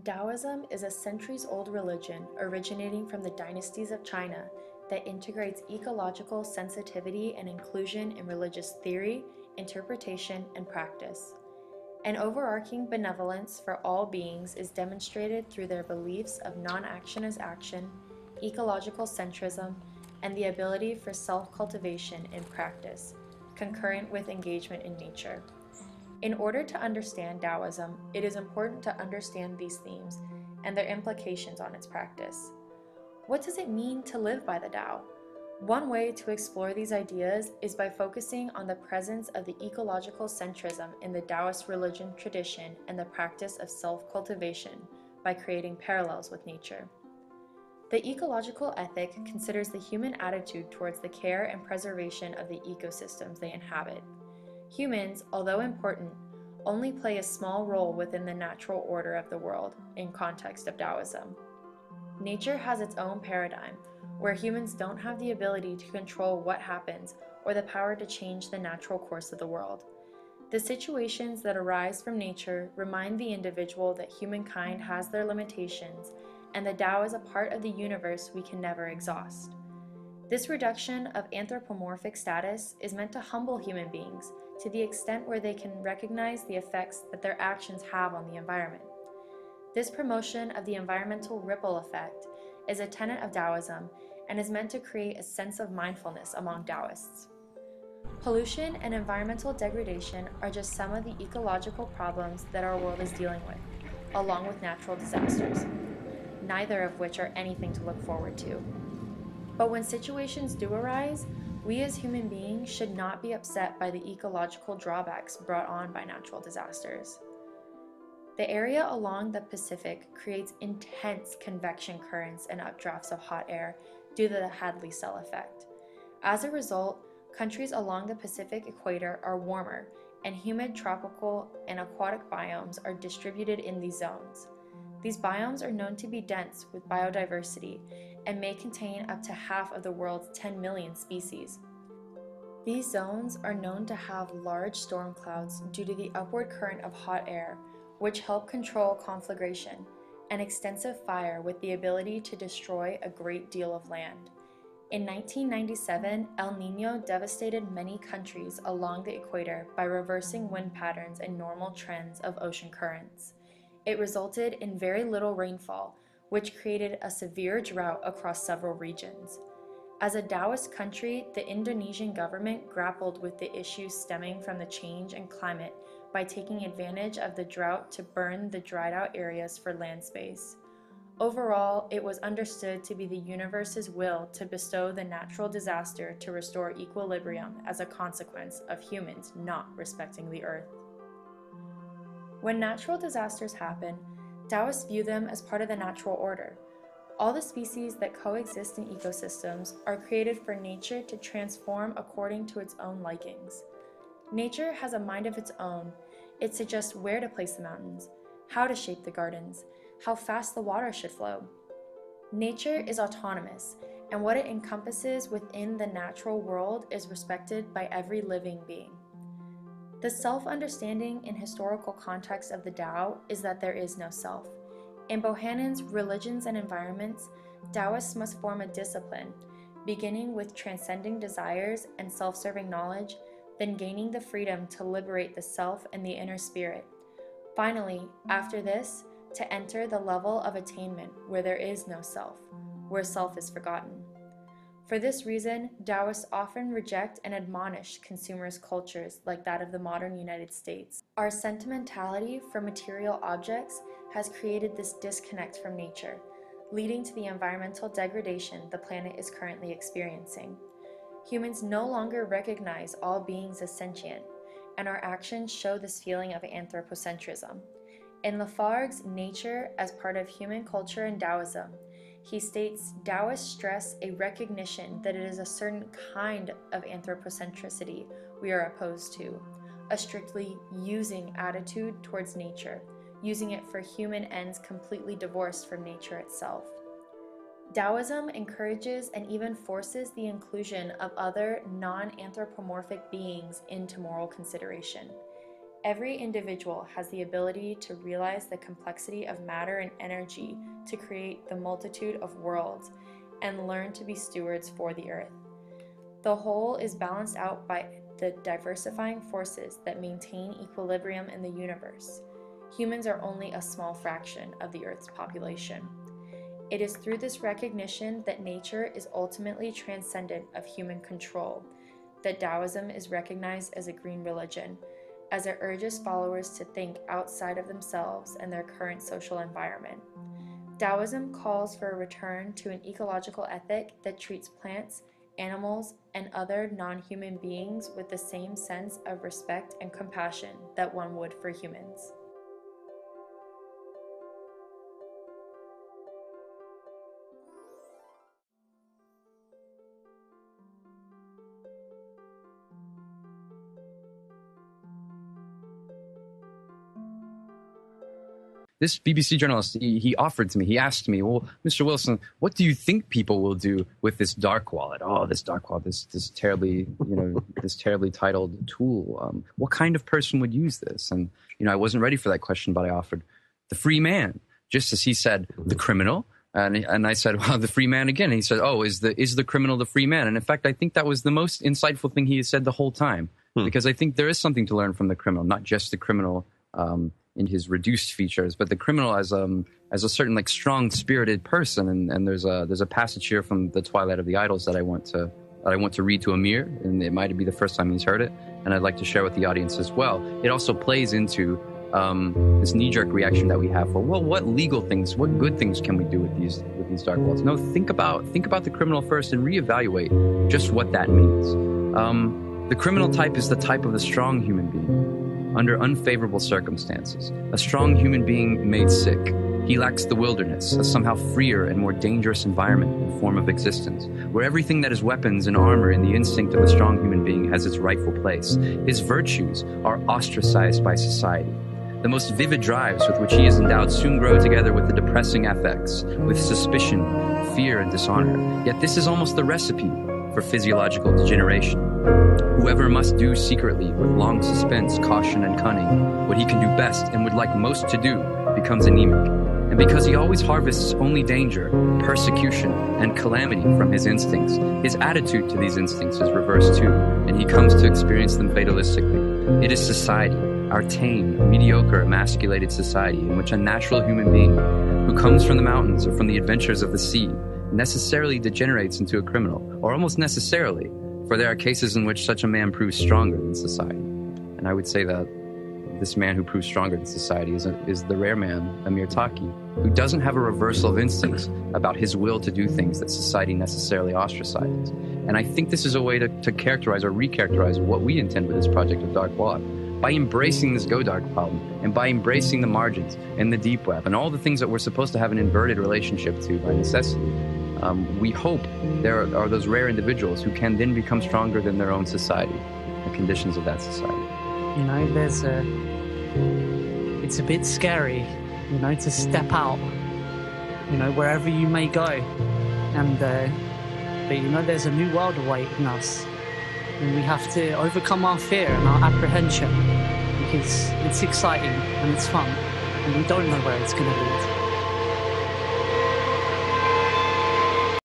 Taoism is a centuries-old religion originating from the dynasties of China that integrates ecological sensitivity and inclusion in religious theory, interpretation, and practice. An overarching benevolence for all beings is demonstrated through their beliefs of non-action as action, ecological centrism, and the ability for self-cultivation in practice, concurrent with engagement in nature. In order to understand Taoism, it is important to understand these themes and their implications on its practice. What does it mean to live by the Tao? One way to explore these ideas is by focusing on the presence of the ecological centrism in the Taoist religion tradition and the practice of self-cultivation by creating parallels with nature. The ecological ethic considers the human attitude towards the care and preservation of the ecosystems they inhabit. Humans, although important, only play a small role within the natural order of the world in context of Taoism. Nature has its own paradigm, where humans don't have the ability to control what happens or the power to change the natural course of the world. The situations that arise from nature remind the individual that humankind has their limitations and the Tao is a part of the universe we can never exhaust. This reduction of anthropomorphic status is meant to humble human beings to the extent where they can recognize the effects that their actions have on the environment. This promotion of the environmental ripple effect is a tenet of Taoism and is meant to create a sense of mindfulness among Taoists. Pollution and environmental degradation are just some of the ecological problems that our world is dealing with, along with natural disasters, neither of which are anything to look forward to. But when situations do arise, we as human beings should not be upset by the ecological drawbacks brought on by natural disasters. The area along the Pacific creates intense convection currents and updrafts of hot air due to the Hadley cell effect. As a result, countries along the Pacific equator are warmer, and humid tropical and aquatic biomes are distributed in these zones. These biomes are known to be dense with biodiversity and may contain up to half of the world's 10 million species. These zones are known to have large storm clouds due to the upward current of hot air, which help control conflagration, and extensive fire with the ability to destroy a great deal of land. In 1997, El Niño devastated many countries along the equator by reversing wind patterns and normal trends of ocean currents. It resulted in very little rainfall, which created a severe drought across several regions. As a Taoist country, the Indonesian government grappled with the issues stemming from the change in climate by taking advantage of the drought to burn the dried out areas for land space. Overall, it was understood to be the universe's will to bestow the natural disaster to restore equilibrium as a consequence of humans not respecting the earth. When natural disasters happen, Taoists view them as part of the natural order. All the species that coexist in ecosystems are created for nature to transform according to its own likings. Nature has a mind of its own. It suggests where to place the mountains, how to shape the gardens, how fast the water should flow. Nature is autonomous, and what it encompasses within the natural world is respected by every living being. The self-understanding in historical context of the Tao is that there is no self. In Bohannon's Religions and Environments, Taoists must form a discipline, beginning with transcending desires and self-serving knowledge, then gaining the freedom to liberate the self and the inner spirit. Finally, after this, to enter the level of attainment where there is no self, where self is forgotten. For this reason, Taoists often reject and admonish consumerist cultures like that of the modern United States. Our sentimentality for material objects has created this disconnect from nature, leading to the environmental degradation the planet is currently experiencing. Humans no longer recognize all beings as sentient, and our actions show this feeling of anthropocentrism. In Lafargue's Nature as Part of Human Culture and Taoism, he states Taoists stress a recognition that it is a certain kind of anthropocentricity we are opposed to, a strictly using attitude towards nature, using it for human ends completely divorced from nature itself. Taoism encourages and even forces the inclusion of other non-anthropomorphic beings into moral consideration. Every individual has the ability to realize the complexity of matter and energy to create the multitude of worlds and learn to be stewards for the earth. The whole is balanced out by the diversifying forces that maintain equilibrium in the universe. Humans are only a small fraction of the Earth's population. It is through this recognition that nature is ultimately transcendent of human control that Taoism is recognized as a green religion, as it urges followers to think outside of themselves and their current social environment. Taoism calls for a return to an ecological ethic that treats plants, animals, and other non-human beings with the same sense of respect and compassion that one would for humans. This BBC journalist, he offered to me, he asked me, well, Mr. Wilson, what do you think people will do with this dark wallet? Oh, this dark wallet, this terribly, this terribly titled tool. What kind of person would use this? And, I wasn't ready for that question, but I offered the free man, just as he said, the criminal. And I said, well, the free man again. And he said, oh, is the criminal the free man? And in fact, I think that was the most insightful thing he has said the whole time, because I think there is something to learn from the criminal, not just the criminal, in his reduced features, but the criminal as a certain strong-spirited person. And there's a passage here from the Twilight of the Idols that I want to read to Amir, and it might be the first time he's heard it, and I'd like to share with the audience as well. It also plays into this knee-jerk reaction that we have for, well, what legal things, what good things can we do with these dark wallets? No, think about the criminal first and reevaluate just what that means. The criminal type is the type of the strong human being under unfavorable circumstances, a strong human being made sick. He lacks the wilderness, a somehow freer and more dangerous environment and form of existence, where everything that is weapons and armor in the instinct of the strong human being has its rightful place. His virtues are ostracized by society. The most vivid drives with which he is endowed soon grow together with the depressing affects, with suspicion, fear, and dishonor. Yet this is almost the recipe for physiological degeneration. Whoever must do secretly, with long suspense, caution, and cunning, what he can do best and would like most to do, becomes anemic. And because he always harvests only danger, persecution, and calamity from his instincts, his attitude to these instincts is reversed too, and he comes to experience them fatalistically. It is society, our tame, mediocre, emasculated society, in which a natural human being who comes from the mountains or from the adventures of the sea necessarily degenerates into a criminal, or almost necessarily, for there are cases in which such a man proves stronger than society. And I would say that this man who proves stronger than society is the rare man, Amir Taki, who doesn't have a reversal of instincts about his will to do things that society necessarily ostracizes. And I think this is a way to characterize or recharacterize what we intend with this project of Dark Wallet. By embracing this Go Dark problem, and by embracing the margins and the deep web, and all the things that we're supposed to have an inverted relationship to by necessity, we hope there are those rare individuals who can then become stronger than their own society, the conditions of that society. It's a bit scary, to step out, wherever you may go. And, but there's a new world awaiting us. And we have to overcome our fear and our apprehension, because it's exciting and it's fun, and we don't know where it's going to lead.